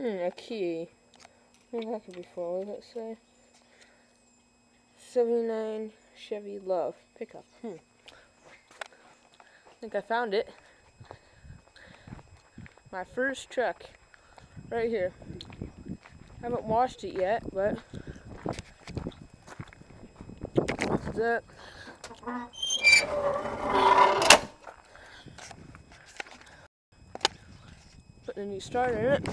A key. What that could be for? What does it say? 79 Chevy LUV pickup. I think I found it. My first truck. Right here. Haven't washed it yet, but this is it. Putting a new starter in it.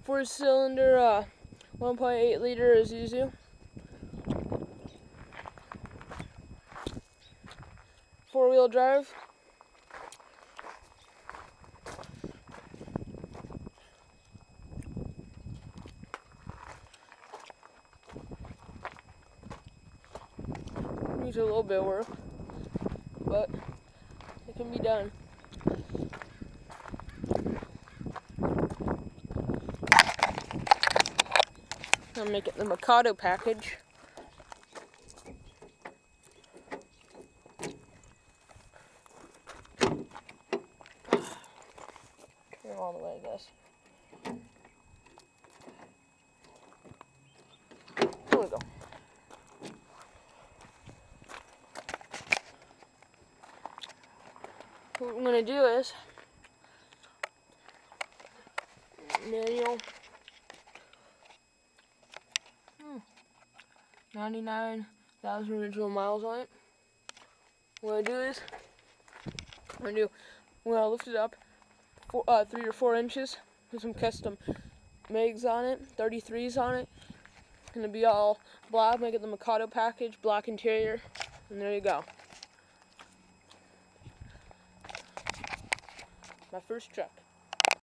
4-cylinder, 1.8 liter Isuzu. 4-wheel drive. Needs a little bit of work, but it can be done. I'm making the Mikado package. Turn it all the way, I guess. There we go. What I'm going to do is manual 99,000 original miles on it. What I do is I'm going to lift it up 3 or 4 inches, put some custom MIGs on it, 33s on it. Gonna be all black, make it the Mikado package, black interior, and there you go. My first truck.